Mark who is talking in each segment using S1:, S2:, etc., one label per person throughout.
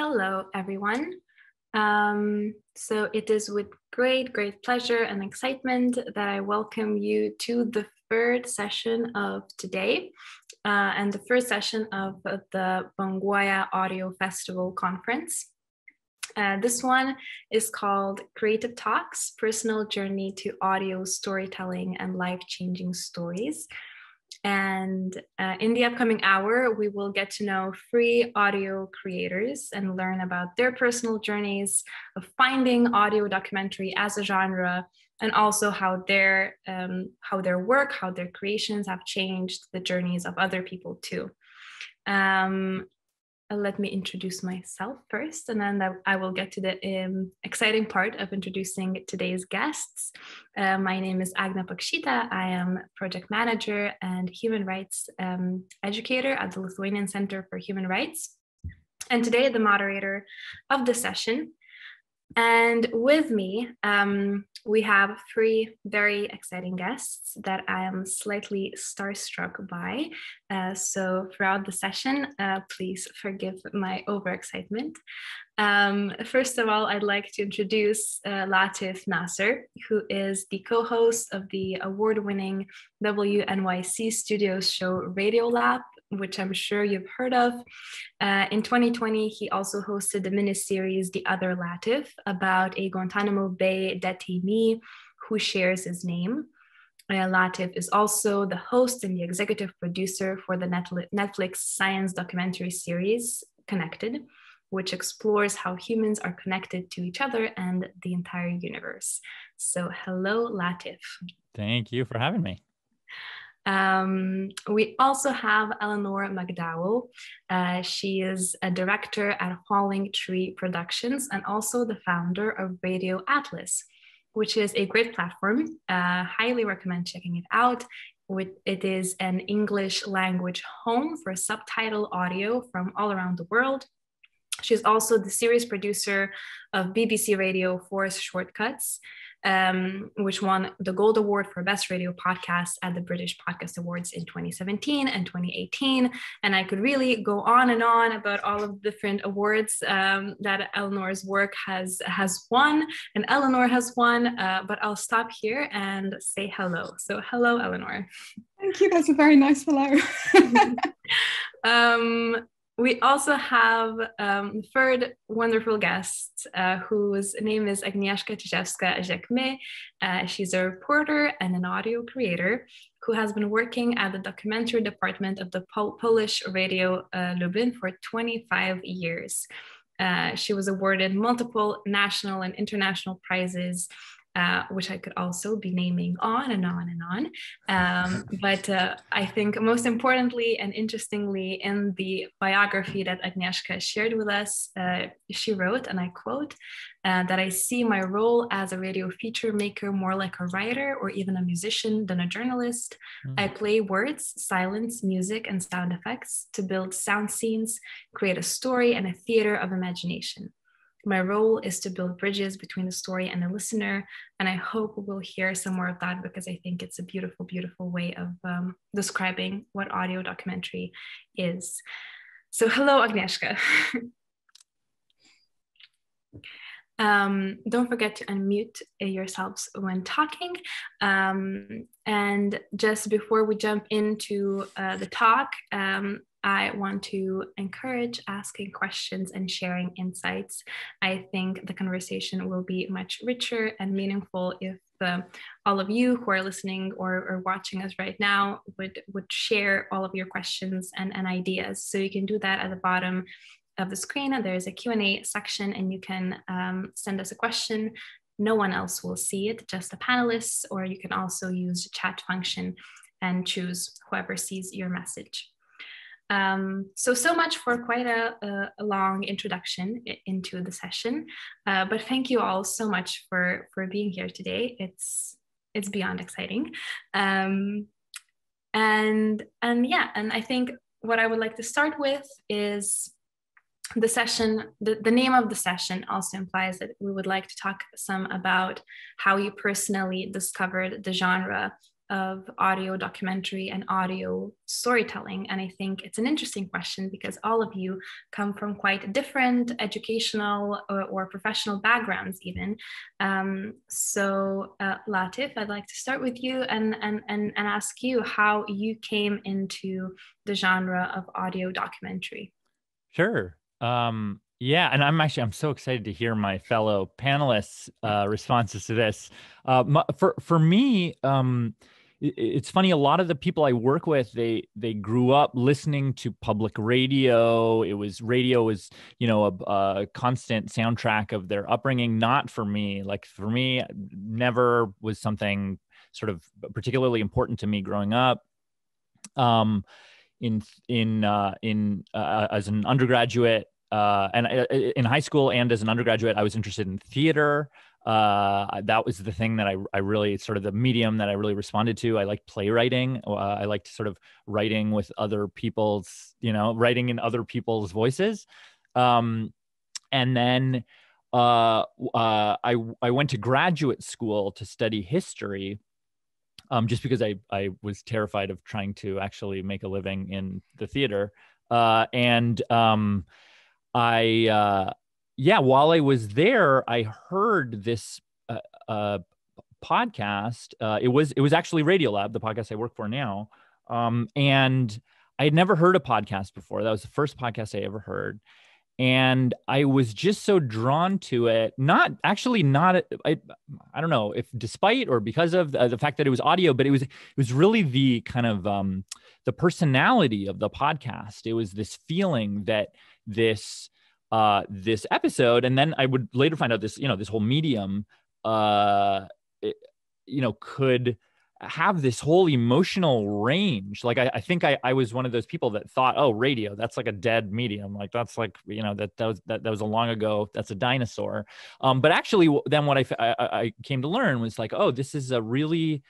S1: Hello, everyone. So it is with great pleasure and excitement that I welcome you to the third session of today and the first session of the Banguoja Audio Festival conference. This one is called Creative Talks, Personal Journey to Audio Storytelling and Life-Changing Stories. And in the upcoming hour, we will get to know 3 audio creators and learn about their personal journeys of finding audio documentary as a genre, and also how their work, how their creations have changed the journeys of other people too. Let me introduce myself first, and then I will get to the exciting part of introducing today's guests. My name is Agnė Pakšytė. I am project manager and human rights educator at the Lithuanian Center for Human Rights, and today the moderator of the session. And with me, we have 3 very exciting guests that I am slightly starstruck by. So throughout the session, please forgive my overexcitement. First of all, I'd like to introduce Latif Nasser, who is the co-host of the award-winning WNYC Studios show Radiolab, which I'm sure you've heard of. In 2020, he also hosted the miniseries The Other Latif about a Guantanamo Bay detainee who shares his name. Latif is also the host and the executive producer for the Netflix science documentary series Connected, which explores how humans are connected to each other and the entire universe. So hello, Latif.
S2: Thank you for having me.
S1: We also have Eleanor McDowall. She is a director at Falling Tree Productions and also the founder of Radio Atlas, which is a great platform. Highly recommend checking it out. It is an English language home for subtitle audio from all around the world. She's also the series producer of BBC Radio 4's Shortcuts, which won the Gold Award for Best Radio Podcast at the British Podcast Awards in 2017 and 2018. And I could really go on and on about all of the different awards that Eleanor's work has won and Eleanor has won, but I'll stop here and say hello. So hello, Eleanor.
S3: Thank you. That's a very nice hello.
S1: We also have third wonderful guest whose name is Agnieszka Czyżewska-Jacquemet. She's a reporter and an audio creator who has been working at the documentary department of the Polish Radio Lublin for 25 years. She was awarded multiple national and international prizes, which I could also be naming on and on and on. But I think most importantly and interestingly in the biography that Agnieszka shared with us, she wrote, and I quote, that I see my role as a radio feature maker more like a writer or even a musician than a journalist. I play words, silence, music, and sound effects to build sound scenes, create a story and a theater of imagination. My role is to build bridges between the story and the listener, and I hope we'll hear some more of that because I think it's a beautiful, beautiful way of describing what audio documentary is. So hello, Agnieszka. Don't forget to unmute yourselves when talking. And just before we jump into the talk, I want to encourage asking questions and sharing insights. I think the conversation will be much richer and meaningful if all of you who are listening or watching us right now would share all of your questions and ideas. So you can do that at the bottom of the screen, and there's a Q&A section, and you can send us a question. No one else will see it, just the panelists, or you can also use the chat function and choose whoever sees your message. So much for quite a long introduction into the session, but thank you all so much for being here today. It's beyond exciting, and I think what I would like to start with is the session. The name of the session also implies that we would like to talk some about how you personally discovered the genre of audio documentary and audio storytelling. And I think it's an interesting question because all of you come from quite different educational or professional backgrounds even. So Latif, I'd like to start with you and ask you how you came into the genre of audio documentary.
S2: Sure. Yeah, and I'm so excited to hear my fellow panelists' responses to this. For me, it's funny. A lot of the people I work with, they grew up listening to public radio. Radio was a constant soundtrack of their upbringing. Not for me. Like for me, never was something sort of particularly important to me growing up. As an undergraduate. And in high school and as an undergraduate, I was interested in theater. That was the thing that I really sort of the medium that I really responded to. I liked playwriting. I liked sort of writing with other people's, writing in other people's voices. And then I went to graduate school to study history. Just because I was terrified of trying to actually make a living in the theater. While I was there, I heard this podcast. It was actually Radiolab, the podcast I work for now. And I had never heard a podcast before. That was the first podcast I ever heard. And I was just so drawn to it. I don't know if despite or because of the fact that it was audio, but it was really the kind of the personality of the podcast. It was this feeling that this episode, and then I would later find out this whole medium, could have this whole emotional range. Like I think I was one of those people that thought, oh, radio, that's like a dead medium. Like that's like, that was a long ago, that's a dinosaur. But actually then what I came to learn was like, oh, this is a really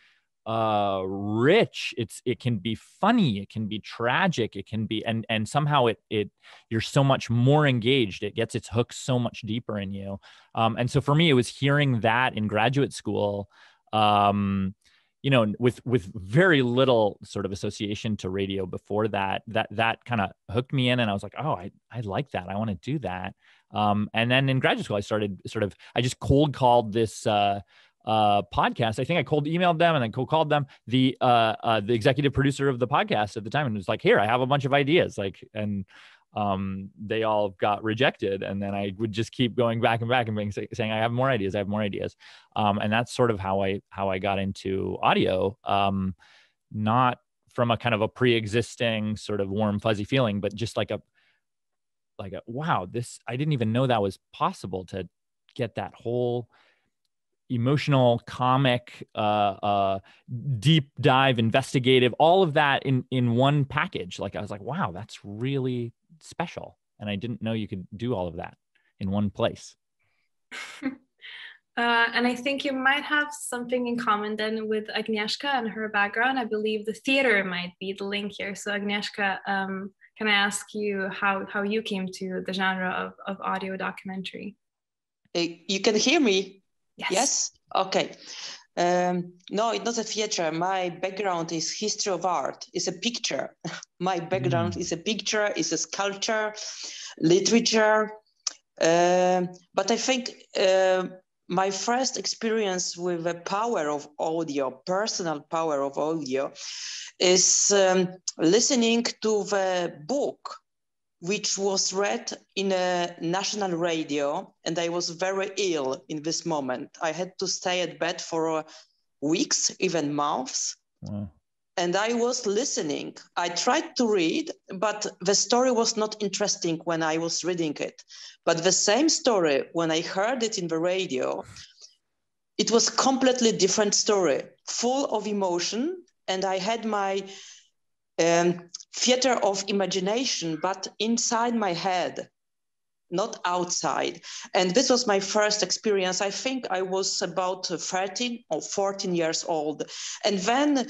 S2: rich, it can be funny, it can be tragic, it can be, and somehow you're so much more engaged. It gets its hook so much deeper in you. And so for me, it was hearing that in graduate school, with very little sort of association to radio before that kind of hooked me in. And I was like, oh, I like that. I want to do that. And then in graduate school, I started I just cold called this podcast. I think I emailed them and then cold called them, the executive producer of the podcast at the time, and was like, here, I have a bunch of ideas. They all got rejected. And then I would just keep going back and back and saying, I have more ideas. And that's sort of how I got into audio, not from a kind of a pre-existing sort of warm, fuzzy feeling, but just like a wow, I didn't even know that was possible to get that whole emotional, comic, deep dive, investigative, all of that in one package. Like I was like, wow, that's really special. And I didn't know you could do all of that in one place.
S1: And I think you might have something in common then with Agnieszka and her background. I believe the theater might be the link here. So Agnieszka, can I ask you how you came to the genre of audio documentary?
S4: You can hear me?
S1: Yes?
S4: Okay. No, it's not a theater. My background is history of art. It's a picture. My background is a picture, is a sculpture, literature. But I think my first experience with the power of audio, personal power of audio, is listening to the book which was read in a national radio, and I was very ill in this moment. I had to stay at bed for weeks, even months.
S2: Wow.
S4: And I was listening. I tried to read, but the story was not interesting when I was reading it. But the same story, when I heard it in the radio, it was completely different story, full of emotion. And I had my theater of imagination, but inside my head, not outside. And this was my first experience. I think I was about 13 or 14 years old. And then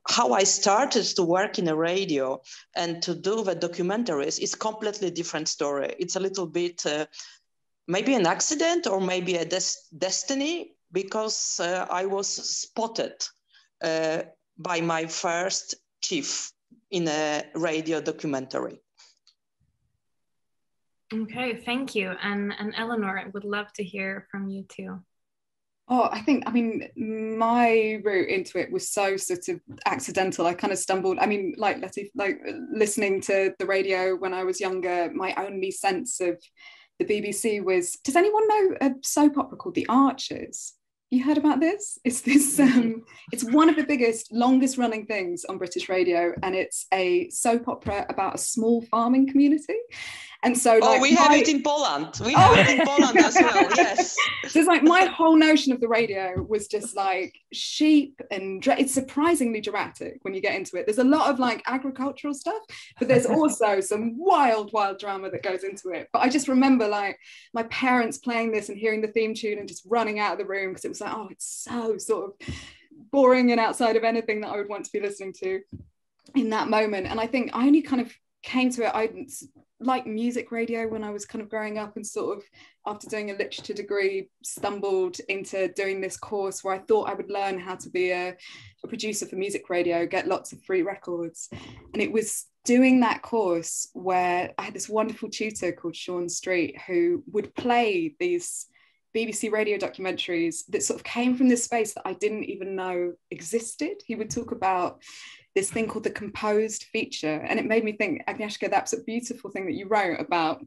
S4: how I started to work in a radio and to do the documentaries is completely different story. It's a little bit maybe an accident or maybe a destiny, because I was spotted by my first chief in a radio documentary.
S1: Okay, thank you. And Eleanor, I would love to hear from you too.
S3: Oh, I mean, my route into it was so sort of accidental. I kind of stumbled. I mean, like listening to the radio when I was younger, my only sense of the BBC was, does anyone know a soap opera called The Archers? You heard about this? It's this. It's one of the biggest, longest running things on British radio, and it's a soap opera about a small farming community. And so, like,
S4: we have it in Poland. We have it in Poland as well. Yes.
S3: So it's like my whole notion of the radio was just like sheep, and it's surprisingly dramatic when you get into it. There's a lot of like agricultural stuff, but there's also some wild drama that goes into it. But I just remember like my parents playing this and hearing the theme tune and just running out of the room because it was like, oh, it's so sort of boring and outside of anything that I would want to be listening to in that moment. And I think I only kind of came to it, I like music radio when I was kind of growing up, and sort of after doing a literature degree stumbled into doing this course where I thought I would learn how to be a producer for music radio, get lots of free records. And it was doing that course where I had this wonderful tutor called Sean Street who would play these BBC radio documentaries that sort of came from this space that I didn't even know existed. He would talk about this thing called the composed feature. And it made me think, Agnieszka, that's a beautiful thing that you wrote about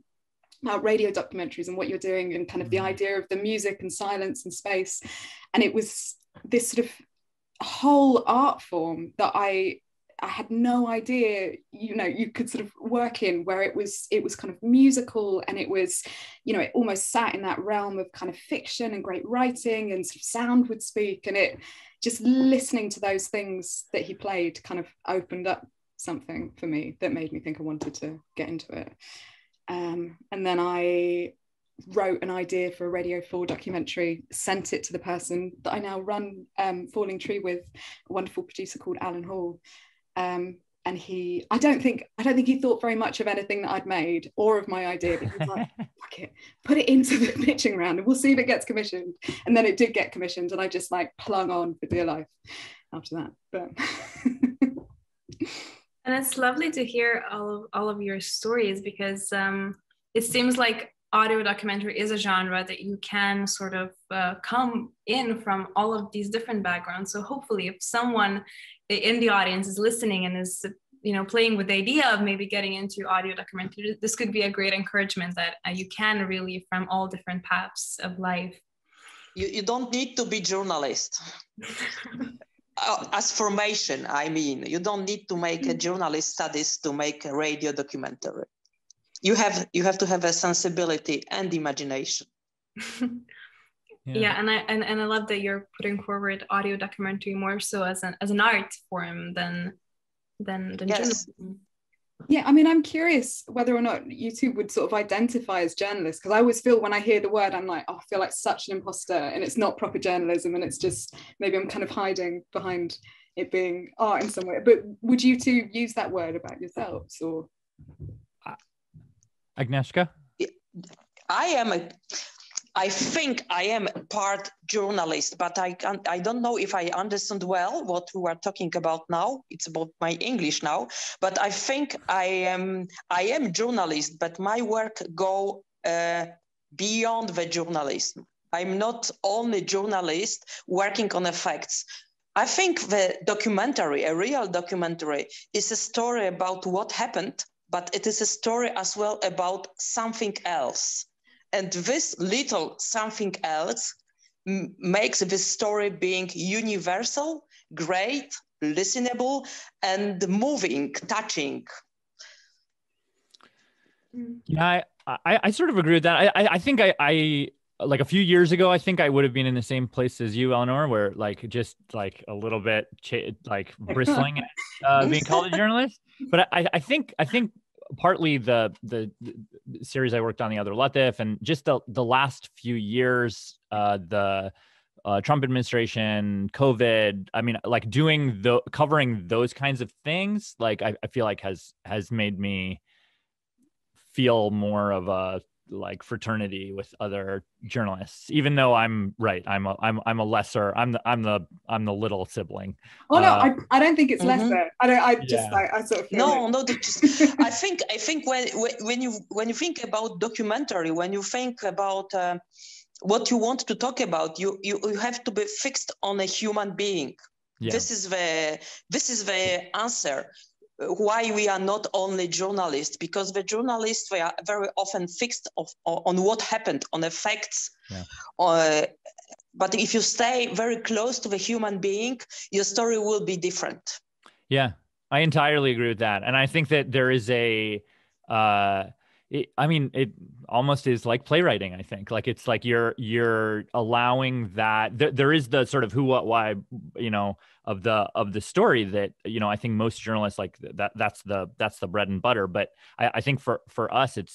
S3: radio documentaries and what you're doing, and kind of the idea of the music and silence and space. And it was this sort of whole art form that I had no idea, you know, you could sort of work in, where it was kind of musical, and it was, you know, it almost sat in that realm of kind of fiction and great writing, and sort of sound would speak, and it just listening to those things that he played kind of opened up something for me that made me think I wanted to get into it. And then I wrote an idea for a Radio 4 documentary, sent it to the person that I now run Falling Tree with, a wonderful producer called Alan Hall. And I don't think he thought very much of anything that I'd made or of my idea, but he was like, fuck it, put it into the pitching round and we'll see if it gets commissioned. And then it did get commissioned, and I just like plung on for dear life after that. But
S1: and it's lovely to hear all of your stories, because it seems like audio documentary is a genre that you can sort of come in from all of these different backgrounds. So hopefully if someone in the audience is listening and is, you know, playing with the idea of maybe getting into audio documentary, this could be a great encouragement that you can really from all different paths of life.
S4: You don't need to be journalist. As formation, I mean, you don't need to make a journalist studies to make a radio documentary. You have to have a sensibility and imagination.
S1: Yeah, and I love that you're putting forward audio documentary more so as an art form than
S4: yes.
S1: journalism.
S3: Yeah, I mean, I'm curious whether or not you two would sort of identify as journalists, because I always feel when I hear the word, I'm like, oh, I feel like such an imposter, and it's not proper journalism, and it's just maybe I'm kind of hiding behind it being art in some way. But would you two use that word about yourselves, or?
S2: Agnieszka?
S4: I think I am part journalist, but I don't know if I understand well what we are talking about now. It's about my English now, but I think I am journalist, but my work go beyond the journalism. I'm not only journalist working on effects. I think the documentary, a real documentary, is a story about what happened, but it is a story as well about something else. And this little something else makes this story being universal, great, listenable, and moving, touching.
S2: Yeah, I sort of agree with that. I think I like a few years ago, I think I would have been in the same place as you, Eleanor, where like just like a little bit like bristling at being called a journalist. But I think partly the series I worked on, the other Latif, and just the last few years, the Trump administration, COVID, I mean, like covering those kinds of things, like I feel like has made me feel more of a like fraternity with other journalists, even though I'm a lesser, I'm the little sibling.
S3: Oh no, I don't think it's lesser. I sort of feel
S4: I think when you think about documentary, when you think about what you want to talk about, you have to be fixed on a human being. Yeah. This is the answer. Why we are not only journalists, because the journalists, they are very often fixed on what happened, on the facts. Yeah. But if you stay very close to the human being, your story will be different.
S2: Yeah, I entirely agree with that. And I think that there is it almost is like playwriting. I think like it's like you're allowing that there is the sort of who, what, why, of the story that, I think most journalists like that's the bread and butter. But I think for us, it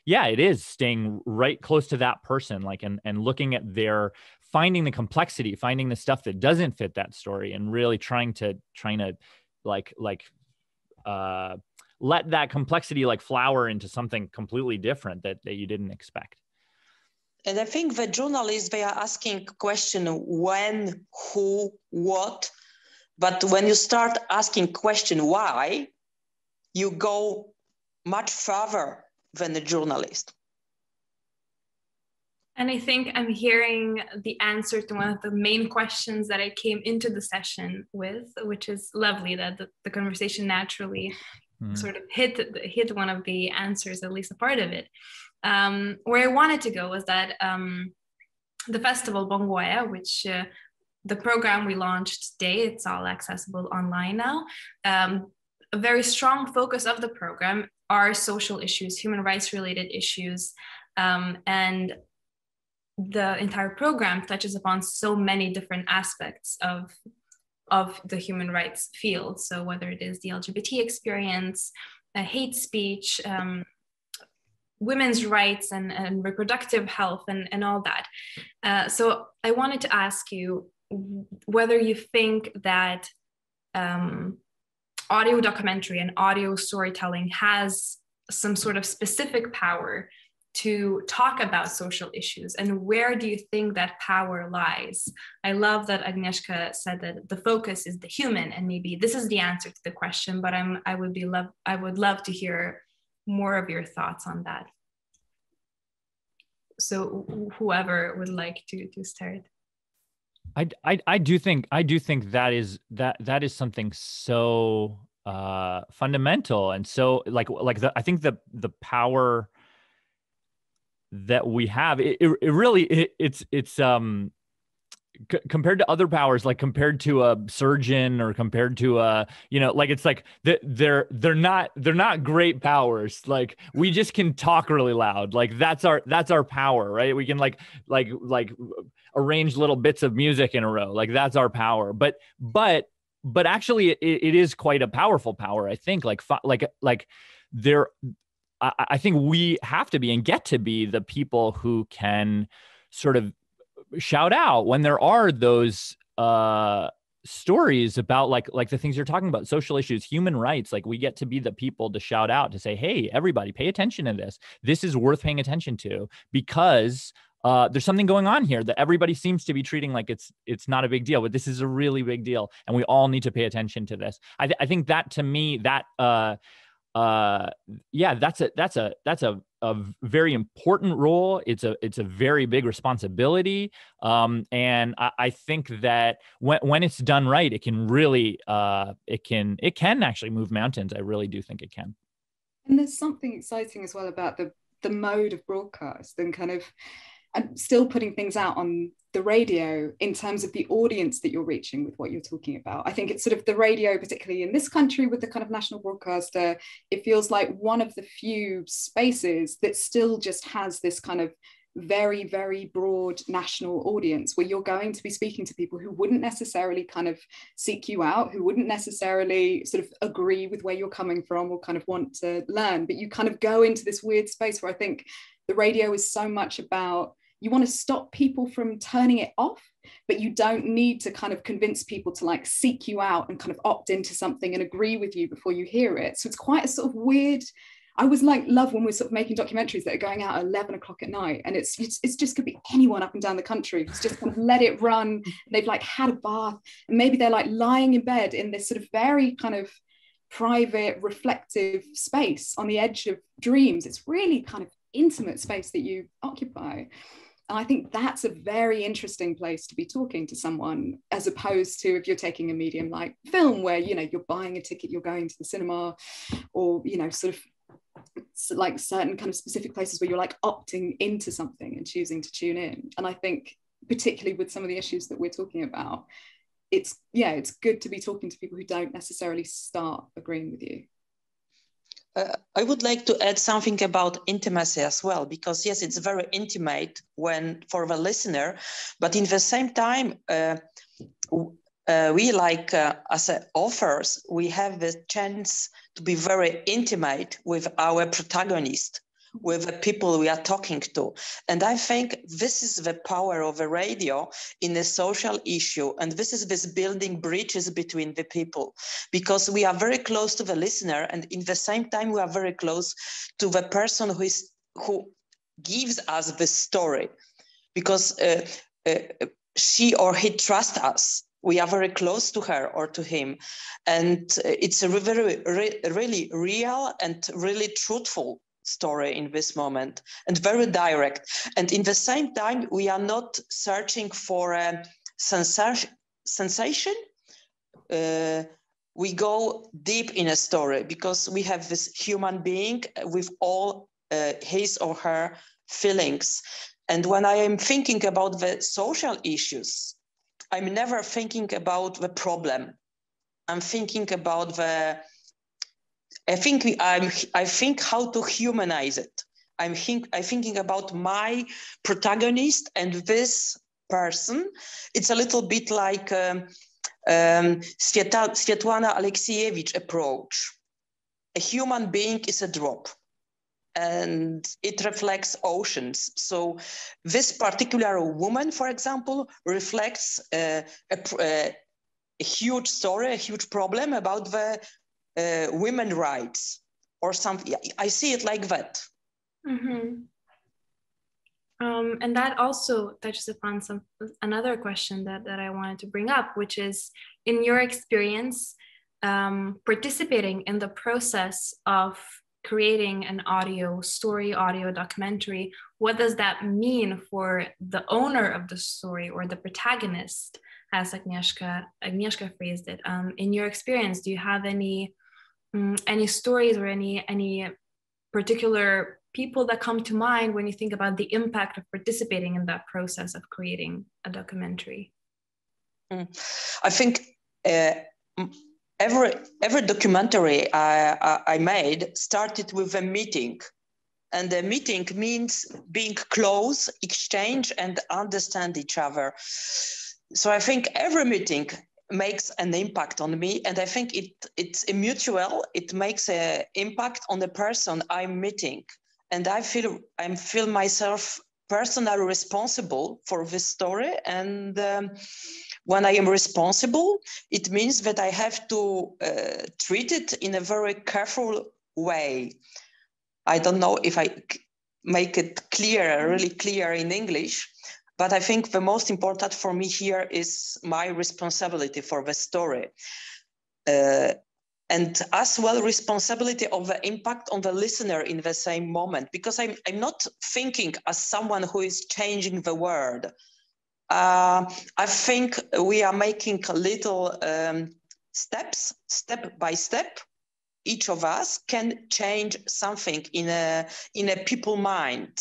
S2: is staying right close to that person, like, and looking at finding the complexity, finding the stuff that doesn't fit that story, and really trying to let that complexity like flower into something completely different that you didn't expect.
S4: And I think the journalists, they are asking question when, who, what, but when you start asking question why, you go much further than the journalist.
S1: And I think I'm hearing the answer to one of the main questions that I came into the session with, which is lovely that the conversation naturally sort of hit one of the answers, at least a part of it. Where I wanted to go was that the festival Banguoja, which the program we launched today, it's all accessible online now. A very strong focus of the program are social issues, human rights related issues, and the entire program touches upon so many different aspects of the human rights field. So whether it is the LGBT experience, hate speech, women's rights and reproductive health and all that. So I wanted to ask you whether you think that audio documentary and audio storytelling has some sort of specific power to talk about social issues, and where do you think that power lies? I love that Agnieszka said that the focus is the human, and maybe this is the answer to the question, but I would love to hear more of your thoughts on that. So whoever would like to start.
S2: I do think that is something so fundamental, and so I think the power that we have, it's compared to other powers, like compared to a surgeon or compared to a, it's like they're not great powers. Like we just can talk really loud. Like that's our power, right? We can like arrange little bits of music in a row. Like that's our power. But actually it is quite a powerful power. I think I think we have to be and get to be the people who can sort of shout out when there are those stories about like the things you're talking about, social issues, human rights. Like we get to be the people to shout out, to say, hey, everybody pay attention to this. This is worth paying attention to because there's something going on here that everybody seems to be treating like it's not a big deal, but this is a really big deal. And we all need to pay attention to this. I think that to me, that that's a very important role. It's a very big responsibility. And I think that when it's done right, it can really, it can actually move mountains. I really do think it can.
S3: And there's something exciting as well about the mode of broadcast and kind of, and still putting things out on the radio in terms of the audience that you're reaching with what you're talking about. I think it's sort of the radio, particularly in this country with the kind of national broadcaster, it feels like one of the few spaces that still just has this kind of very, very broad national audience where you're going to be speaking to people who wouldn't necessarily kind of seek you out, who wouldn't necessarily sort of agree with where you're coming from or kind of want to learn, but you kind of go into this weird space where I think the radio is so much about, you want to stop people from turning it off, but you don't need to kind of convince people to like seek you out and kind of opt into something and agree with you before you hear it. So it's quite a sort of weird, I was like, love when we're sort of making documentaries that are going out at 11 o'clock at night, and it's just could be anyone up and down the country who's just kind of let it run. And they've like had a bath, and maybe they're like lying in bed in this sort of very kind of private, reflective space on the edge of dreams. It's really kind of intimate space that you occupy. And I think that's a very interesting place to be talking to someone, as opposed to if you're taking a medium like film, where, you know, you're buying a ticket, you're going to the cinema, or, you know, sort of like certain kind of specific places where you're like opting into something and choosing to tune in. And I think particularly with some of the issues that we're talking about, it's good to be talking to people who don't necessarily start agreeing with you.
S4: I would like to add something about intimacy as well, because yes, it's very intimate when for the listener, but in the same time, we like as authors, we have the chance to be very intimate with our protagonist, with the people we are talking to. And I think this is the power of a radio in a social issue. And this is this building bridges between the people, because we are very close to the listener. And in the same time, we are very close to the person who gives us the story, because she or he trusts us. We are very close to her or to him. And it's a really real and really truthful story in this moment, and very direct. And in the same time, we are not searching for a sensation. We go deep in a story, because we have this human being with all his or her feelings. And when I am thinking about the social issues, I'm never thinking about the problem. I'm thinking about I think how to humanize it. I'm thinking about my protagonist and this person. It's a little bit like Svetlana Alexievich approach. A human being is a drop, and it reflects oceans. So this particular woman, for example, reflects a huge story, a huge problem about the women's rights or something. I see it like that.
S1: Mm-hmm. And that also touches upon another question that I wanted to bring up, which is, in your experience, participating in the process of creating an audio documentary, what does that mean for the owner of the story, or the protagonist, as Agnieszka phrased it? In your experience, do you have any stories or any particular people that come to mind when you think about the impact of participating in that process of creating a documentary?
S4: I think every documentary I made started with a meeting. And the meeting means being close, exchange, and understand each other. So I think every meeting makes an impact on me, and I think it's mutual. It makes an impact on the person I'm meeting, and I feel myself personally responsible for this story. And when I am responsible, it means that I have to treat it in a very careful way. I don't know if I make it really clear in English. But I think the most important for me here is my responsibility for the story. And as well, responsibility of the impact on the listener in the same moment, because I'm not thinking as someone who is changing the world. I think we are making little steps, step by step. Each of us can change something in a people mind,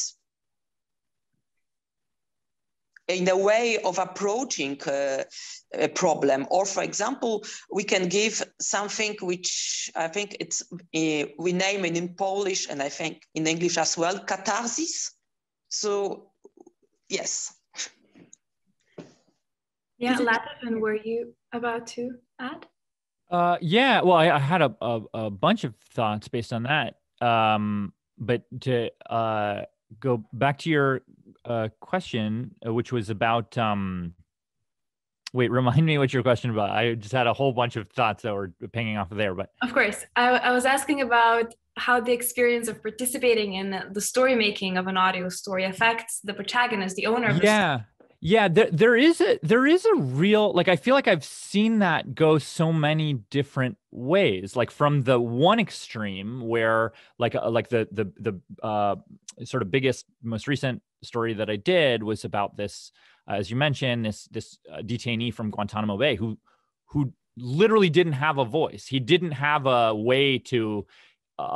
S4: in a way of approaching a problem. Or, for example, we can give something which I think we name it in Polish, and I think in English as well, catharsis. So, yes.
S1: Yeah, Latif, and were you about to add?
S2: Yeah, well, I had a bunch of thoughts based on that. But to go back to your question, which was about, wait, remind me what your question about. I just had a whole bunch of thoughts that were pinging off of there. But
S1: of course, I was asking about how the experience of participating in the story making of an audio story affects the protagonist, the owner of the story.
S2: Yeah, there is a real, like, I feel like I've seen that go so many different ways, like from the one extreme where like the sort of biggest, most recent story that I did was about this, as you mentioned, this detainee from Guantanamo Bay who literally didn't have a voice. He didn't have a way to,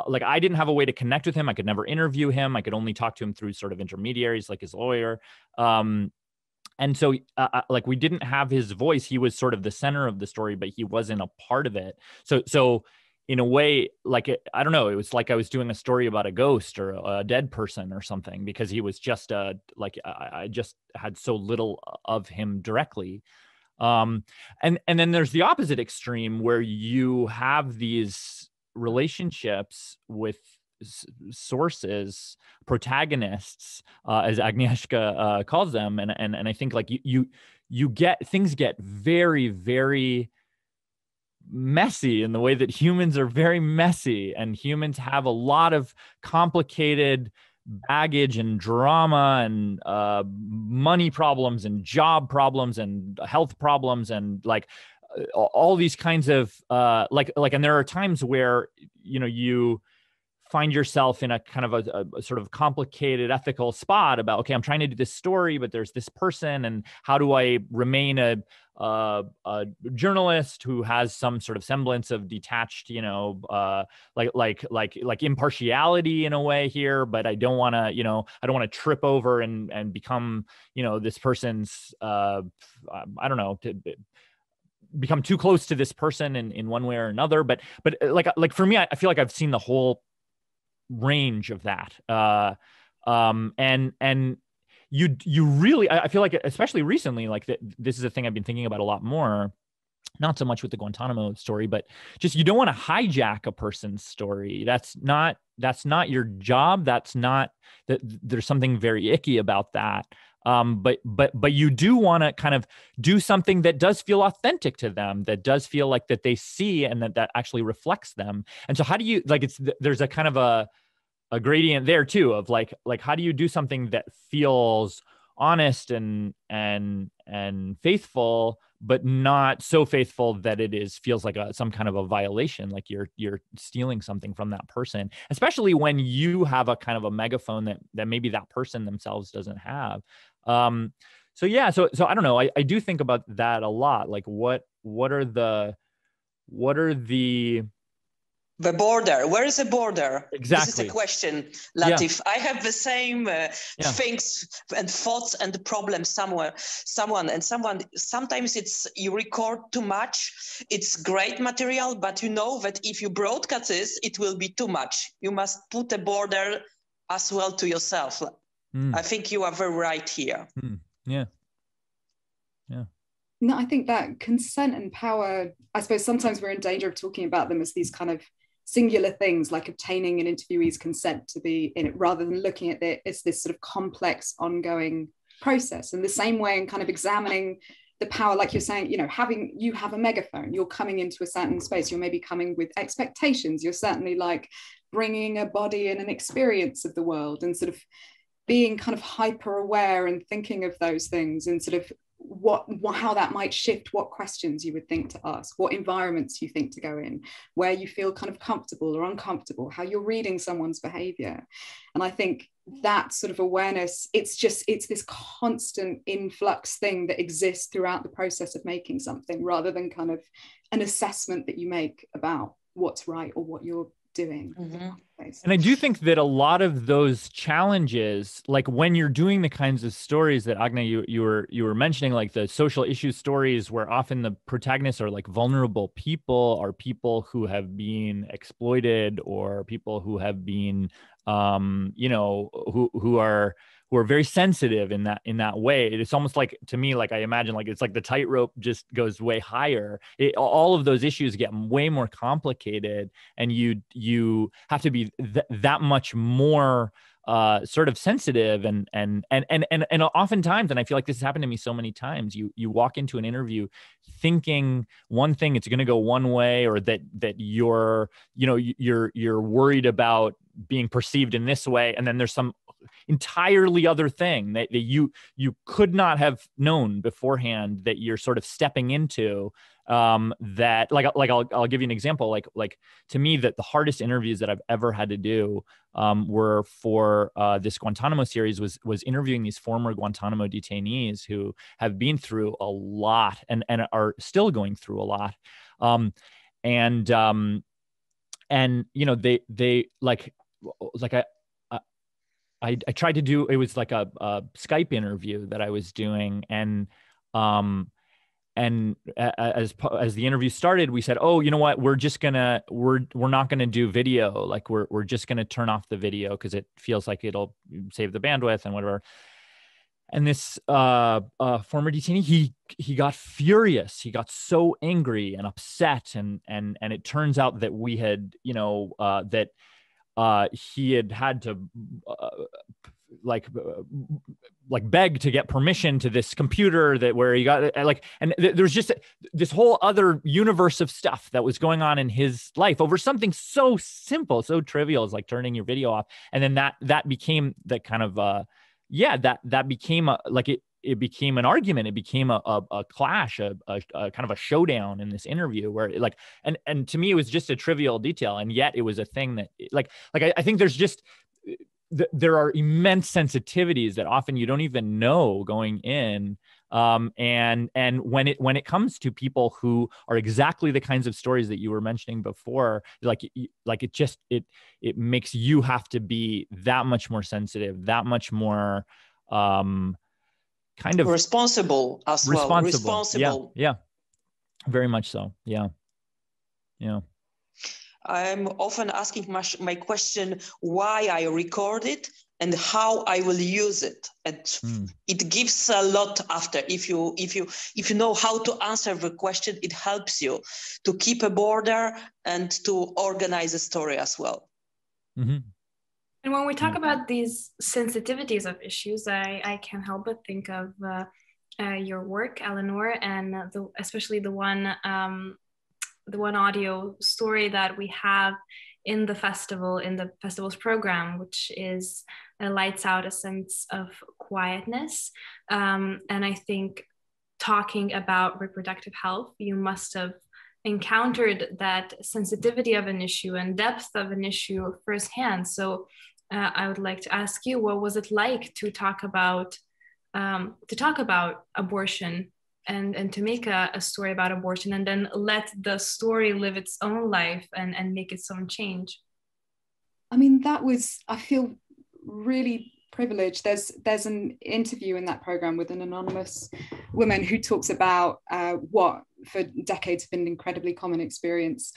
S2: like, I didn't have a way to connect with him. I could never interview him. I could only talk to him through sort of intermediaries, like his lawyer. And so like, we didn't have his voice. He was sort of the center of the story, but he wasn't a part of it. So in a way, like, I don't know, it was like I was doing a story about a ghost or a dead person or something, because he was just like, I just had so little of him directly. And then there's the opposite extreme where you have these relationships with sources, protagonists, as Agnieszka calls them, and I think like you get, things get very, very messy in the way that humans are very messy, and humans have a lot of complicated baggage and drama and money problems and job problems and health problems and like all these kinds of like, and there are times where, you know, you find yourself in a kind of a sort of complicated ethical spot about, okay, I'm trying to do this story, but there's this person, and how do I remain a journalist who has some sort of semblance of detached, you know, like impartiality in a way here, but I don't want to, you know, I don't want to trip over and become, you know, this person's, I don't know, to become too close to this person in one way or another. But like for me, I feel like I've seen the whole range of that. And you really, I feel like, especially recently, like this is a thing I've been thinking about a lot more, not so much with the Guantanamo story, but just, you don't want to hijack a person's story. That's not your job. That's not, that there's something very icky about that. But you do want to kind of do something that does feel authentic to them, that does feel like that they see and that actually reflects them. And so how do you, like, there's a kind of a gradient there too, of like how do you do something that feels honest and faithful, but not so faithful that it feels like some kind of a violation, like you're stealing something from that person, especially when you have a kind of a megaphone that maybe that person themselves doesn't have. So yeah, so I don't know. I do think about that a lot. Like what are the
S4: border? Where is the border?
S2: Exactly.
S4: This is the question, Latif. Yeah. I have the same things and thoughts and problems sometimes you record too much. It's great material, but you know that if you broadcast this, it will be too much. You must put a border as well to yourself. I think you are very right here.
S2: Yeah.
S3: No, I think that consent and power, I suppose sometimes we're in danger of talking about them as these kind of singular things, like obtaining an interviewee's consent to be in it, rather than looking at it as this sort of complex ongoing process. In the same way, and kind of examining the power, like you're saying, you know, you have a megaphone, you're coming into a certain space, you're maybe coming with expectations, you're certainly like bringing a body and an experience of the world, and sort of being kind of hyper aware and thinking of those things, and sort of how that might shift what questions you would think to ask, what environments you think to go in, where you feel kind of comfortable or uncomfortable, how you're reading someone's behavior. And I think that sort of awareness, it's this constant influx thing that exists throughout the process of making something, rather than kind of an assessment that you make about what's right or what you're doing.
S4: Mm-hmm.
S2: And I do think that a lot of those challenges, like when you're doing the kinds of stories that Agnė, you were mentioning, like the social issue stories, where often the protagonists are like vulnerable people, or people who have been exploited, or people who have been you know, who are very sensitive in that way. It's almost like, to me, like I imagine, like it's like the tightrope just goes way higher. All of those issues get way more complicated, and you have to be that much more sort of sensitive and oftentimes, and I feel like this has happened to me so many times, you walk into an interview thinking one thing, it's going to go one way, or that you're worried about being perceived in this way, and then there's some entirely other thing that you could not have known beforehand that you're sort of stepping into. That I'll give you an example. Like to me, that the hardest interviews that I've ever had to do were for this Guantanamo series, was interviewing these former Guantanamo detainees who have been through a lot and are still going through a lot. And they I tried to do, it was like a Skype interview that I was doing, and as the interview started, we said, oh, you know what, we're not gonna do video, like we're just gonna turn off the video because it feels like it'll save the bandwidth and whatever. And this former detainee, he got furious. He got so angry and upset, and it turns out that we had, he had to beg to get permission to this computer where he got and there's just this whole other universe of stuff that was going on in his life over something so simple, so trivial as like turning your video off. And then that became the kind of that became it became an argument. It became a clash, a kind of a showdown in this interview where and to me, it was just a trivial detail. And yet it was a thing that I think there's just, there are immense sensitivities that often you don't even know going in. And when it comes to people who are exactly the kinds of stories that you were mentioning before, it makes you have to be that much more sensitive, that much more, kind of
S4: responsible as well. Responsible.
S2: Yeah. Very much so. Yeah.
S4: I'm often asking my question, why I record it and how I will use it. And it gives a lot after. If you know how to answer the question, it helps you to keep a border and to organize a story as well. Mm-hmm.
S1: And when we talk about these sensitivities of issues, I can't help but think of your work, Eleanor, and especially the one audio story that we have in the festival's program, which is lights out a sense of quietness. And I think talking about reproductive health, you must have encountered that sensitivity of an issue and depth of an issue firsthand. So I would like to ask you, what was it like to talk about abortion and to make a story about abortion, and then let the story live its own life and make its own change?
S3: I mean, I feel really privileged. There's an interview in that program with an anonymous woman who talks about what for decades have been an incredibly common experience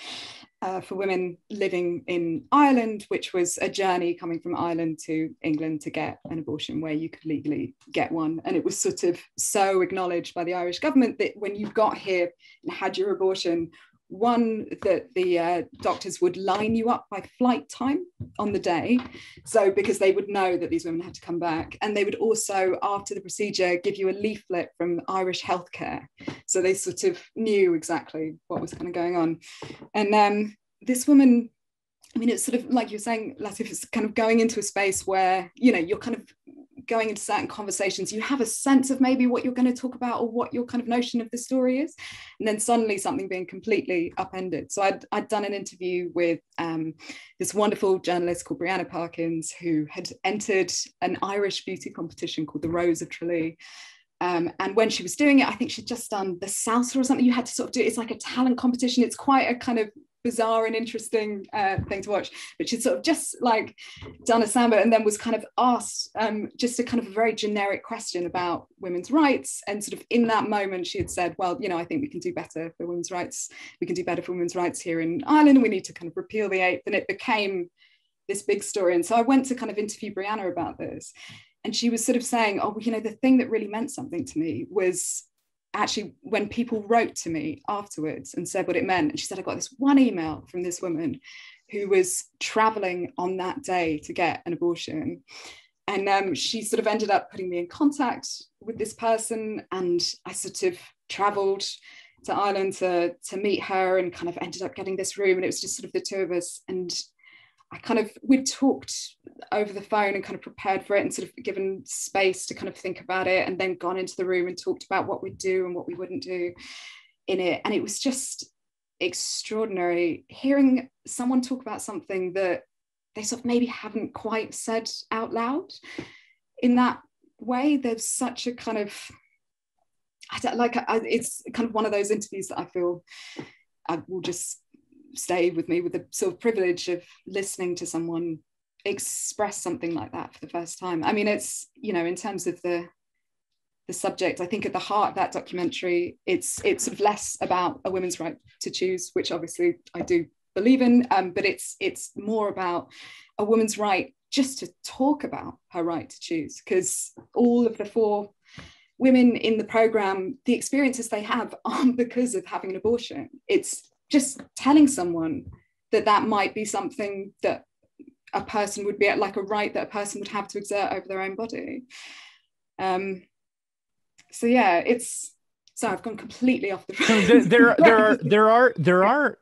S3: for women living in Ireland, which was a journey coming from Ireland to England to get an abortion where you could legally get one. And it was sort of so acknowledged by the Irish government that when you got here and had your abortion, one, that the doctors would line you up by flight time on the day, so because they would know that these women had to come back, and they would also, after the procedure, give you a leaflet from Irish healthcare, so they sort of knew exactly what was kind of going on. And this woman, I mean, it's sort of like you're saying, Latif, it's kind of going into a space where, you're kind of going into certain conversations, you have a sense of maybe what you're going to talk about or what your kind of notion of the story is, and then suddenly something being completely upended. So I'd done an interview with this wonderful journalist called Brianna Parkins, who had entered an Irish beauty competition called the Rose of Tralee. And when she was doing it, I think she'd just done the salsa or something. You had to sort of do it. It's like a talent competition. It's quite a kind of bizarre and interesting thing to watch, but she'd sort of just like done a samba and then was kind of asked just a kind of a very generic question about women's rights, and sort of in that moment she had said, well, I think we can do better for women's rights, we can do better for women's rights here in Ireland, and we need to kind of repeal the 8th, and it became this big story. And so I went to kind of interview Brianna about this, and she was sort of saying, oh, the thing that really meant something to me was actually when people wrote to me afterwards and said what it meant. And she said, I got this one email from this woman who was traveling on that day to get an abortion. And she sort of ended up putting me in contact with this person, and I sort of traveled to Ireland to meet her, and kind of ended up getting this room, and it was just sort of the two of us. And we'd talked over the phone and kind of prepared for it, and sort of given space to kind of think about it, and then gone into the room and talked about what we'd do and what we wouldn't do in it. And it was just extraordinary hearing someone talk about something that they sort of maybe haven't quite said out loud in that way. There's such a kind of, it's kind of one of those interviews that I feel will just stay with me, with the sort of privilege of listening to someone express something like that for the first time. I mean, it's, you know, in terms of the subject, I think at the heart of that documentary, it's sort of less about a woman's right to choose, which obviously I do believe in, but it's more about a woman's right just to talk about her right to choose, because all of the 4 women in the program, the experiences they have aren't because of having an abortion. It's just telling someone that might be something that a person would be at, like a right that a person would have to exert over their own body. So yeah, so I've gone completely off the road.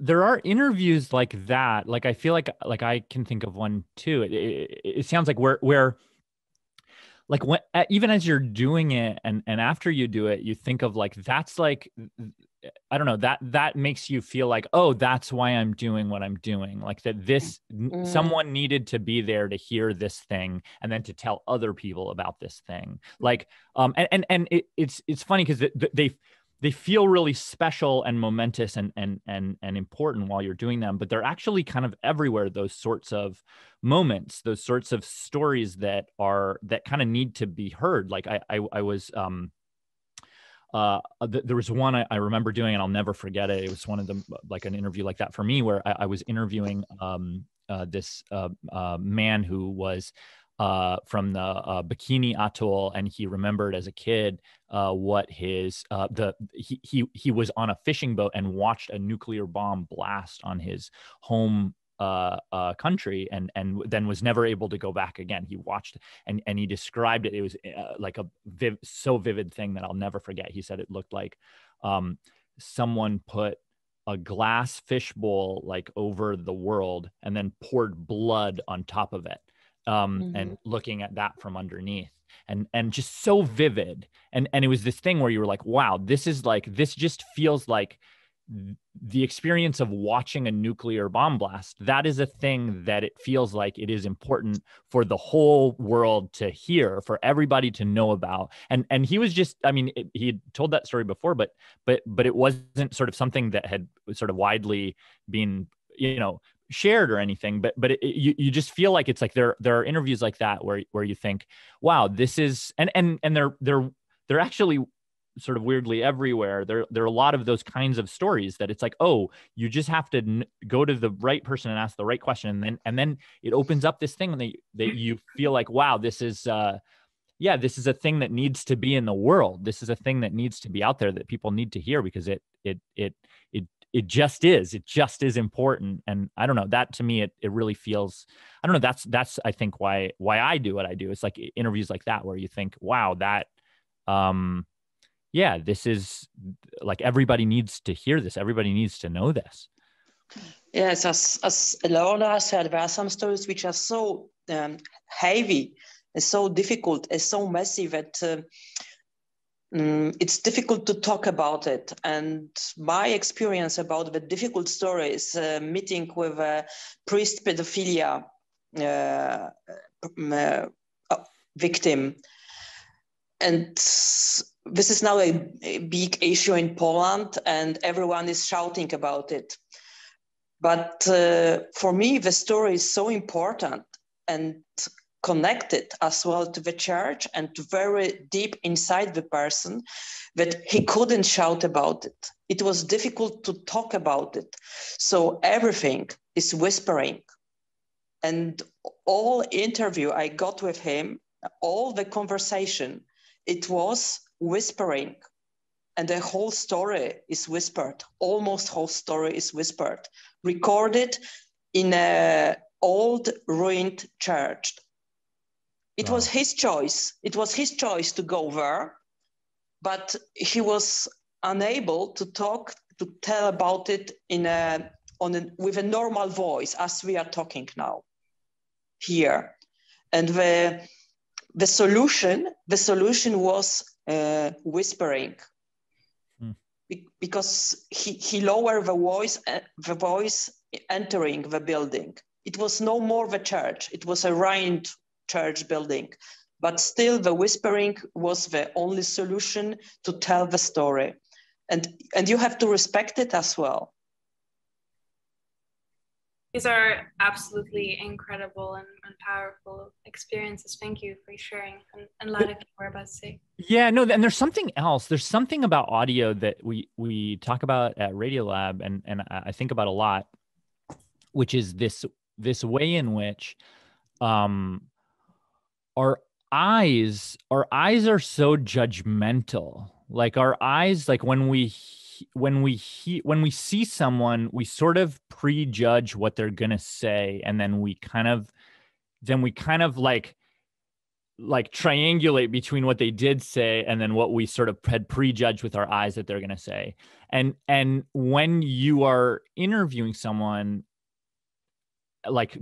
S2: There are interviews like that. Like, I feel like I can think of one too. It sounds like where like when, even as you're doing it and after you do it, you think of like, that's like, I don't know, that makes you feel like, oh, that's why I'm doing what I'm doing. Like that this, someone needed to be there to hear this thing and then to tell other people about this thing. Like, it's funny because they feel really special and momentous and important while you're doing them, but they're actually kind of everywhere. Those sorts of moments, those sorts of stories that kind of need to be heard. Like I was, there was one I remember doing, and I'll never forget it. It was one of them, like an interview like that for me, where I was interviewing this man who was from the Bikini Atoll, and he remembered as a kid what his he was on a fishing boat and watched a nuclear bomb blast on his home country, and then was never able to go back again. He watched and he described it. It was like a so vivid thing that I'll never forget. He said it looked like someone put a glass fishbowl like over the world and then poured blood on top of it. And looking at that from underneath, and just so vivid. And it was this thing where you were like, wow, this just feels like the experience of watching a nuclear bomb blast. That is a thing that it feels like it is important for the whole world to hear, for everybody to know about. And he was just, I mean, he had told that story before, but it wasn't sort of something that had sort of widely been, you know, shared or anything, but you just feel like it's like there are interviews like that where you think, wow, this is, and they're actually sort of weirdly everywhere. There are a lot of those kinds of stories that it's like, oh, you just have to go to the right person and ask the right question, and then it opens up this thing that you feel like, wow, this is this is a thing that needs to be in the world. This is a thing that needs to be out there, that people need to hear, because it just is important. And I don't know, that to me, it really feels, I don't know, that's I think why I do what I do. It's like interviews like that where you think, wow, that, this is like, everybody needs to hear this. Everybody needs to know this.
S4: Yes, as Eleanor said, there are some stories which are so heavy and so difficult and so messy that it's difficult to talk about it. And my experience about the difficult story is meeting with a priest pedophilia victim. And this is now a big issue in Poland, and everyone is shouting about it. But for me, the story is so important and connected as well to the church and very deep inside the person that he couldn't shout about it. It was difficult to talk about it. So everything is whispering. And all interview I got with him, all the conversation, it was whispering. And the whole story is whispered. Almost whole story is whispered, recorded in a old ruined church. It was his choice. It was his choice to go there, but he was unable to tell about it with a normal voice, as we are talking now here. And the solution was whispering, because he lowered the voice entering the building. It was no more the church. It was a ruined church building, but still the whispering was the only solution to tell the story. And you have to respect it as well.
S1: These are absolutely incredible and powerful experiences. Thank you for sharing. And Latif, you were about to say.
S2: Yeah, no, and there's something else. There's something about audio that we talk about at Radiolab, and I think about a lot, which is this way in which our eyes are so judgmental. Like our eyes, like when we see someone, we sort of prejudge what they're gonna say, and then we kind of like triangulate between what they did say and then what we sort of had prejudged with our eyes that they're gonna say. And when you are interviewing someone, like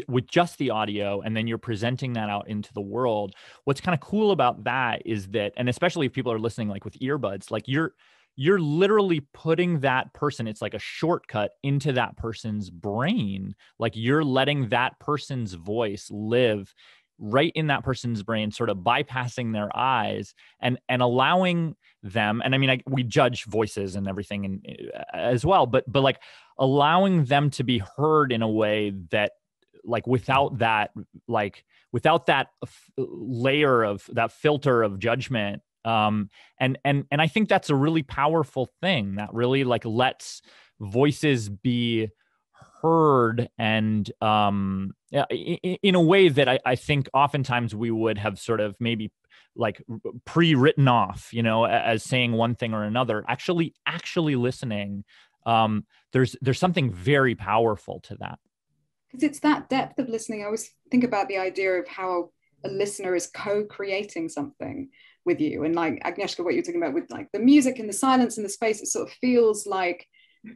S2: with just the audio, and then you're presenting that out into the world, what's kind of cool about that is that, and especially if people are listening like with earbuds, like you're literally putting that person, it's like a shortcut into that person's brain. Like you're letting that person's voice live right in that person's brain, sort of bypassing their eyes and allowing them. And I mean, we judge voices and everything as well, but like allowing them to be heard in a way that, like, without that layer of that filter of judgment. And I think that's a really powerful thing that really like lets voices be heard, and in a way that I think oftentimes we would have sort of maybe like pre-written off, you know, as saying one thing or another. Actually listening, there's something very powerful to that.
S3: Because it's that depth of listening. I always think about the idea of how a listener is co-creating something with you. And like Agnieszka, what you're talking about with like the music and the silence and the space, it sort of feels like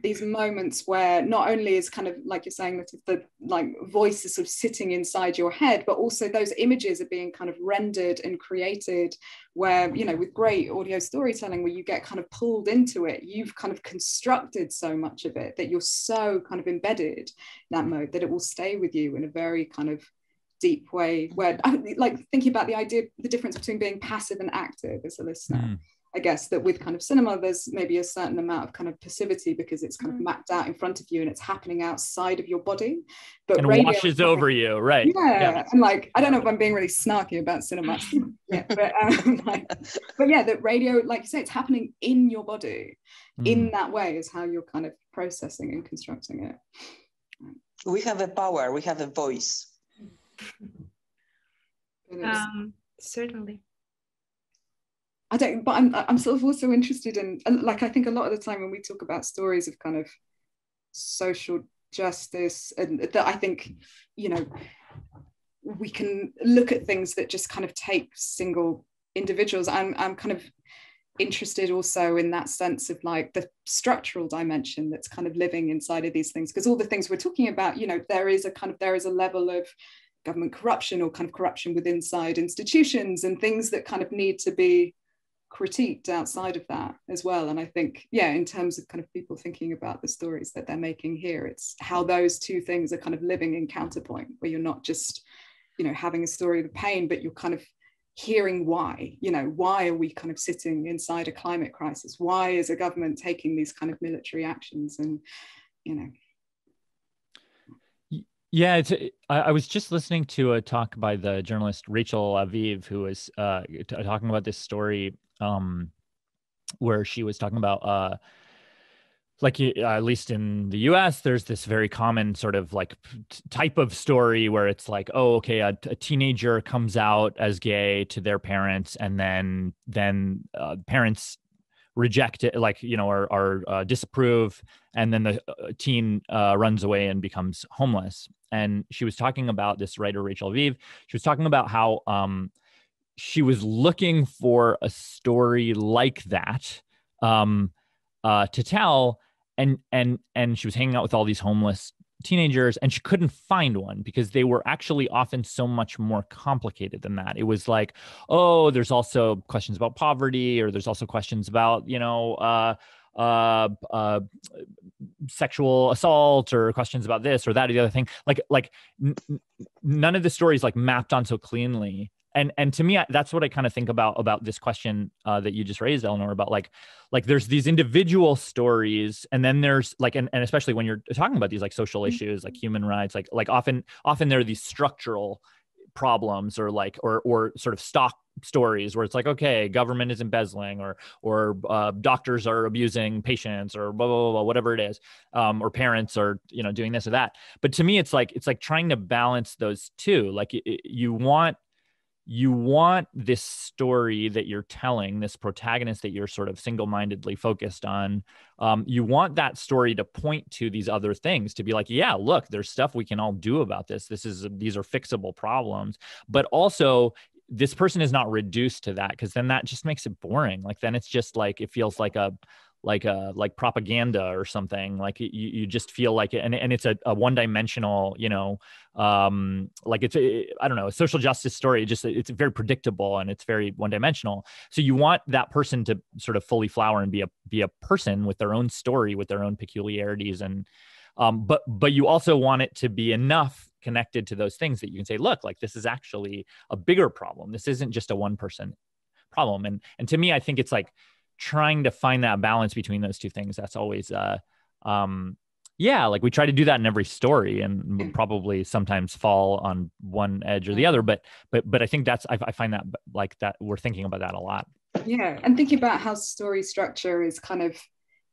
S3: these moments where not only is kind of like you're saying that the like voice is sort of sitting inside your head, but also those images are being kind of rendered and created where, you know, with great audio storytelling where you get kind of pulled into it, you've kind of constructed so much of it that you're so kind of embedded in that mode that it will stay with you in a very kind of deep way, where I like thinking about the difference between being passive and active as a listener. I guess that with kind of cinema, there's maybe a certain amount of kind of passivity because it's kind of mapped out in front of you and it's happening outside of your body. But
S2: and
S3: radio
S2: washes over you, right?
S3: Yeah. And like, I don't know if I'm being really snarky about cinema. Yeah, but yeah, that radio, like you say, it's happening in your body. In that way is how you're kind of processing and constructing it.
S4: We have a power, we have a voice.
S1: Certainly.
S3: But I'm sort of also interested in, like, I think a lot of the time when we talk about stories of kind of social justice, and that I think, you know, we can look at things that just kind of take single individuals. I'm kind of interested also in that sense of like the structural dimension that's kind of living inside of these things, because all the things we're talking about, you know, there is a level of government corruption or kind of corruption within inside institutions and things that kind of need to be critiqued outside of that as well. And I think, yeah, in terms of kind of people thinking about the stories that they're making here, it's how those two things are kind of living in counterpoint, where you're not just, you know, having a story of pain, but you're kind of hearing why, you know, why are we kind of sitting inside a climate crisis? Why is a government taking these kind of military actions? And, you know.
S2: Yeah, I was just listening to a talk by the journalist Rachel Aviv, who was talking about this story where she was talking about, like, at least in the US, there's this very common sort of like type of story where it's like, oh, okay, a teenager comes out as gay to their parents, and then parents reject it, like, you know, or disapprove. And then the teen runs away and becomes homeless. And she was talking about, this writer, Rachel Aviv, she was talking about how she was looking for a story like that to tell. And she was hanging out with all these homeless teenagers, and she couldn't find one because they were actually often so much more complicated than that. It was like, oh, there's also questions about poverty, or there's also questions about, you know, sexual assault, or questions about this or that or the other thing. Like none of the stories like mapped on so cleanly. And to me, that's what I kind of think about this question that you just raised, Eleanor, about like there's these individual stories, and then there's like, and especially when you're talking about these like social issues, like human rights, like often there are these structural problems, or like, or sort of stock stories where it's like, okay, government is embezzling, or doctors are abusing patients, or blah, blah, blah, blah, whatever it is, or parents are, you know, doing this or that. But to me, it's like trying to balance those two. Like you want this story that you're telling, this protagonist that you're sort of single-mindedly focused on. You want that story to point to these other things, to be like, yeah, look, there's stuff we can all do about this. These are fixable problems. But also, this person is not reduced to that, because then that just makes it boring. Like, then it's just like, it feels like propaganda or something. Like you just feel like it, and it's a one-dimensional, you know, like I don't know, a social justice story. It's very predictable, and it's very one-dimensional. So you want that person to sort of fully flower and be a person with their own story, with their own peculiarities, and but you also want it to be enough connected to those things that you can say, look, like, this is actually a bigger problem. This isn't just a one-person problem. And to me, I think it's like trying to find that balance between those two things. That's always like we try to do that in every story, and we'll probably sometimes fall on one edge or the other, but I think I find that, like, that we're thinking about that a lot.
S3: Yeah, and thinking about how story structure is kind of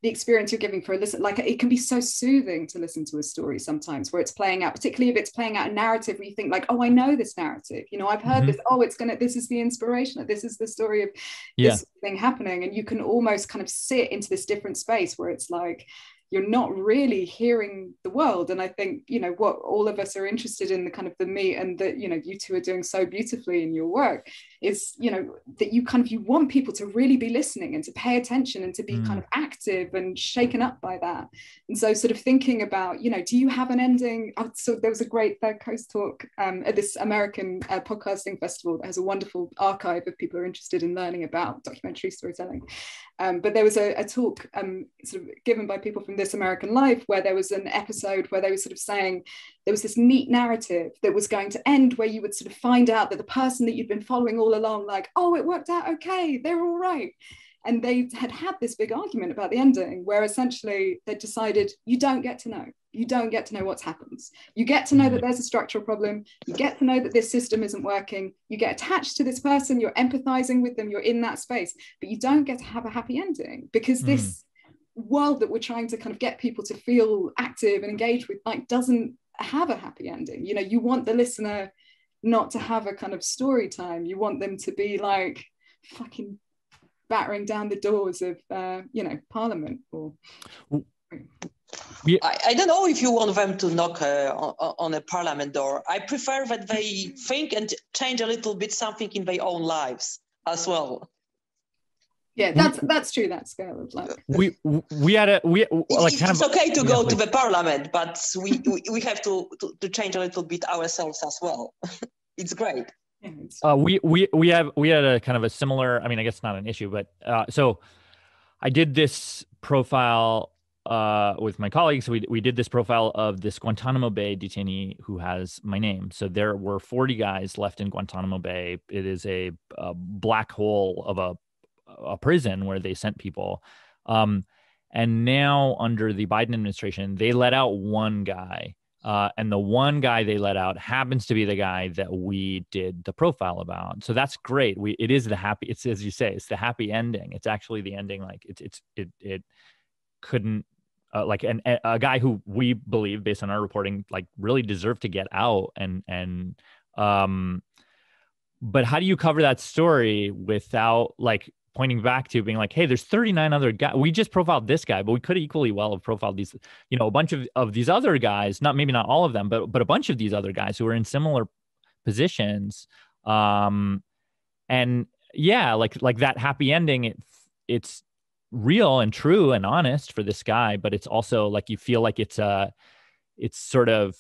S3: the experience you're giving for a listen. Like, it can be so soothing to listen to a story sometimes where it's playing out, particularly if it's playing out a narrative where you think like, oh, I know this narrative, you know, I've heard this, oh, this is the inspiration, this is the story of this thing happening. And you can almost kind of sit into this different space where it's like, you're not really hearing the world. And I think, you know, what all of us are interested in, the kind of the meat, and that, you know, you two are doing so beautifully in your work, is, you know, that you want people to really be listening and to pay attention and to be kind of active and shaken up by that. And so sort of thinking about, you know, do you have an ending? So there was a great Third Coast talk at this American podcasting festival that has a wonderful archive if people are interested in learning about documentary storytelling. But there was a talk sort of given by people from This American Life, where there was an episode where they were sort of saying there was this neat narrative that was going to end where you would sort of find out that the person that you'd been following all along, like, oh, it worked out okay, they're all right. And they had this big argument about the ending, where essentially they decided you don't get to know. You don't get to know what happens. You get to know that there's a structural problem. You get to know that this system isn't working. You get attached to this person. You're empathizing with them. You're in that space. But you don't get to have a happy ending, because this world that we're trying to kind of get people to feel active and engaged with, like, doesn't have a happy ending. You know, you want the listener not to have a kind of story time. You want them to be like fucking battering down the doors of, you know, Parliament or...
S4: I don't know if you want them to knock on a parliament door. I prefer that they think and change a little bit something in their own lives as well. Yeah,
S3: that's true. That scale of like
S4: it's okay to go to the parliament, but we have to change a little bit ourselves as well. It's great.
S2: We had a kind of a similar, I mean, I guess not an issue, but so I did this profile with my colleagues. We did this profile of this Guantanamo Bay detainee who has my name. So there were 40 guys left in Guantanamo Bay. It is a black hole of a prison where they sent people. And now under the Biden administration, they let out one guy. And the one guy they let out happens to be the guy that we did the profile about. So that's great. It's, as you say, it's the happy ending. It's actually the ending. Like it couldn't, like a guy who we believe, based on our reporting, like really deserved to get out. But how do you cover that story without, like, pointing back to being like, hey, there's 39 other guys. We just profiled this guy, but we could equally well have profiled these, you know, a bunch of these other guys, maybe not all of them, but a bunch of these other guys who are in similar positions. And yeah, like that happy ending, it's real and true and honest for this guy, but it's also like, you feel like it's sort of,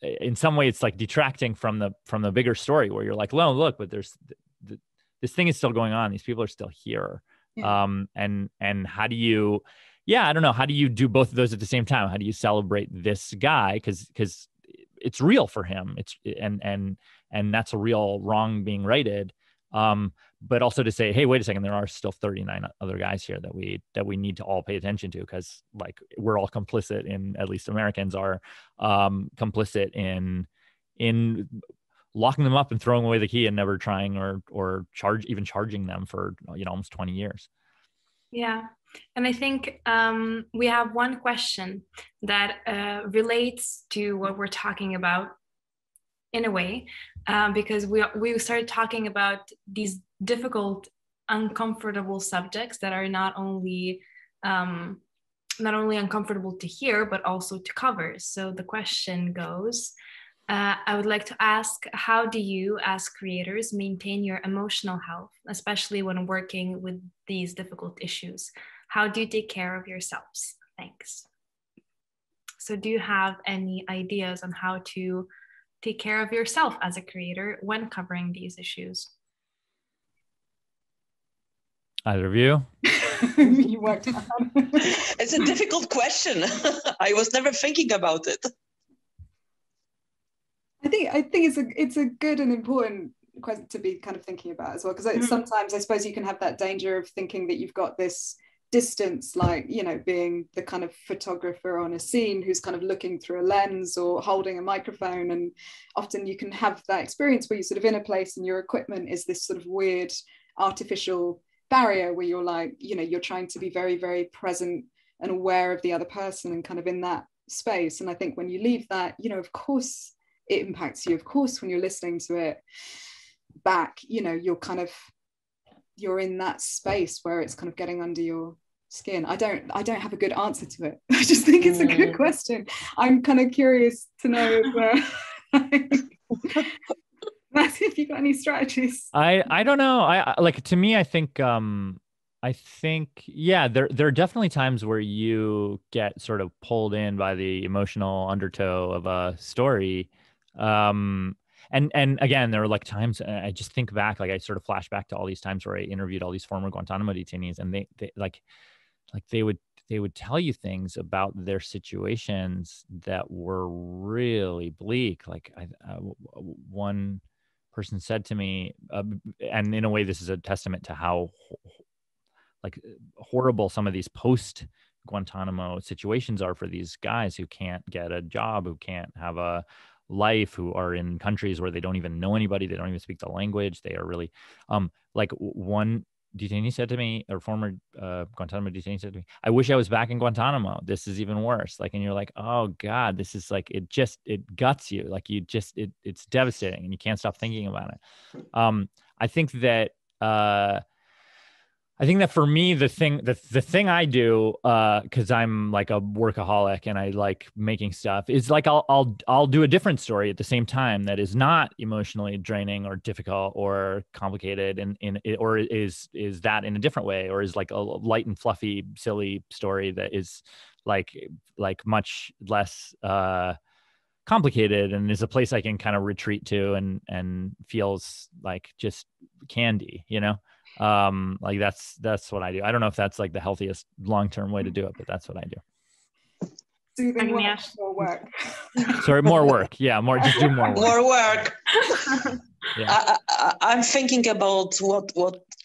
S2: in some way, it's like detracting from the bigger story, where you're like, well, look, but there's this thing is still going on. These people are still here. Yeah. And how do you, I don't know. How do you do both of those at the same time? How do you celebrate this guy? Cause it's real for him. And that's a real wrong being righted. But also to say, hey, wait a second, there are still 39 other guys here that we need to all pay attention to, because like we're all complicit in, at least Americans are complicit in locking them up and throwing away the key and never trying or charging them for, you know, almost 20 years. Yeah.
S1: And I think we have one question that relates to what we're talking about in a way, because we started talking about these difficult, uncomfortable subjects that are not only uncomfortable to hear, but also to cover. So the question goes, I would like to ask, how do you as creators maintain your emotional health, especially when working with these difficult issues? How do you take care of yourselves? Thanks. So do you have any ideas on how to take care of yourself as a creator when covering these issues?
S2: Either of you?
S3: You worked hard.
S4: It's a difficult question. I was never thinking about it.
S3: I think it's a good and important question to be kind of thinking about as well, because sometimes I suppose you can have that danger of thinking that you've got this distance, like, you know, being the kind of photographer on a scene who's kind of looking through a lens or holding a microphone, and often you can have that experience where you're sort of in a place and your equipment is this sort of weird artificial barrier where you're like, you know, you're trying to be very, very present and aware of the other person and kind of in that space. And I think when you leave that, you know, of course it impacts you. Of course, when you're listening to it back, you know, you're in that space where it's kind of getting under your skin. I don't have a good answer to it. I just think it's a good question. I'm kind of curious to know if you got any strategies.
S2: I don't know. I like, to me, I think yeah, there are definitely times where you get sort of pulled in by the emotional undertow of a story. And again, there are like times I just think back, like I sort of flash back to all these times where I interviewed all these former Guantanamo detainees, and they would tell you things about their situations that were really bleak. Like one person said to me, and in a way, this is a testament to how like horrible some of these post Guantanamo situations are for these guys who can't get a job, who can't have a life, who are in countries where they don't even know anybody, they don't even speak the language. They are really like one detainee said to me, or former Guantanamo detainee said to me, I wish I was back in Guantanamo. This is even worse. Like, and you're like, oh God, this is like, it guts you. Like it's devastating and you can't stop thinking about it. I think that for me, the thing I do, cause I'm like a workaholic and I like making stuff, is like, I'll do a different story at the same time that is not emotionally draining or difficult or complicated or is that in a different way, or is like a light and fluffy, silly story that is like much less, complicated and is a place I can kind of retreat to and feels like just candy, you know? Like that's what I do. I don't know if that's like the healthiest long-term way to do it, but that's what I do.
S3: Soothing work, more work.
S2: Sorry, more work. Yeah, just do more work.
S4: More work.
S2: Yeah.
S4: I'm thinking about what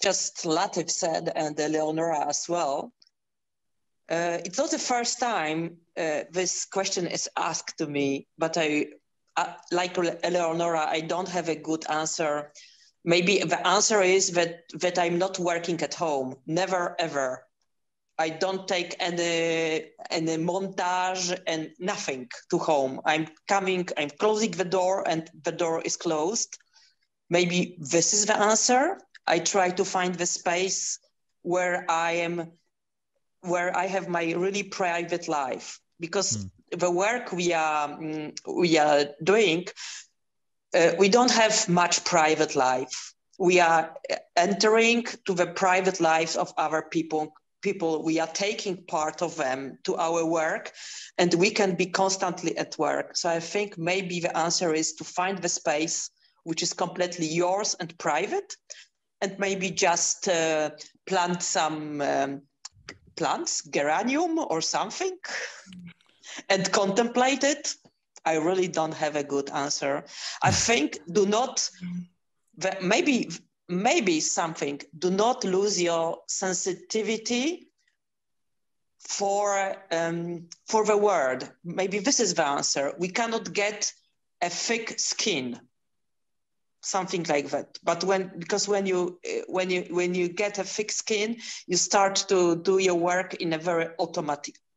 S4: just Latif said and Eleonora as well. It's not the first time this question is asked to me, but I like Eleonora, I don't have a good answer. Maybe the answer is that I'm not working at home. Never, ever. I don't take any montage and nothing to home. I'm closing the door and the door is closed. Maybe this is the answer. I try to find the space where I have my really private life, because the work we are doing, we don't have much private life. We are entering to the private lives of other people. We are taking part of them to our work, and we can be constantly at work. So I think maybe the answer is to find the space which is completely yours and private, and maybe just plant some plants, geranium or something, and contemplate it. I really don't have a good answer. I think maybe something, do not lose your sensitivity for the word. Maybe this is the answer. We cannot get a thick skin, something like that. But when you get a thick skin, you start to do your work in a very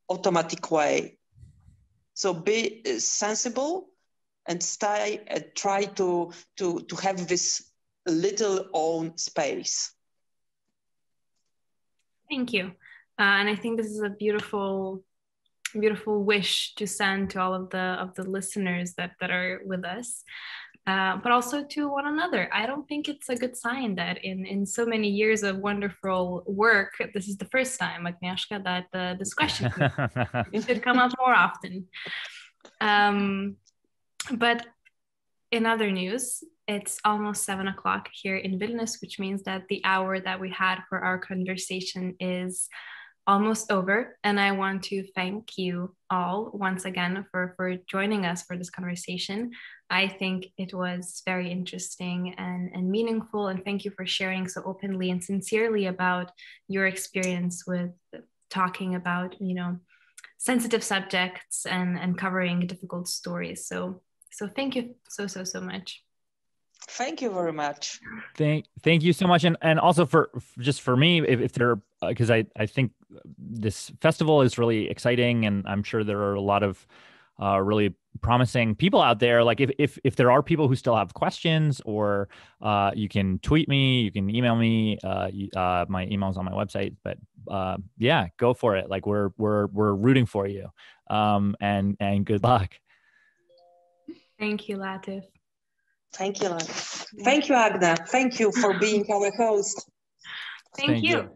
S4: automatic way. So be sensible and try to have this little own space.
S1: Thank you. And I think this is a beautiful wish to send to all of the listeners that are with us, but also to one another. I don't think it's a good sign that in so many years of wonderful work, this is the first time, Agnieszka, that this question should come up more often. But in other news, it's almost 7 o'clock here in Vilnius, which means that the hour that we had for our conversation is almost over. And I want to thank you all once again for joining us for this conversation. I think it was very interesting and meaningful. And thank you for sharing so openly and sincerely about your experience with talking about, sensitive subjects and covering difficult stories. So thank you so much.
S4: Thank you very much.
S2: Thank you so much. And also for me, if there, because I think this festival is really exciting, and I'm sure there are a lot of really promising people out there. Like if there are people who still have questions, or you can tweet me, you can email me, my email's on my website, but yeah, go for it. Like we're rooting for you, and good luck.
S1: Thank you, Latif.
S4: Thank you, Latif. Thank you, Agnė. Thank you for being our host.
S1: Thank you.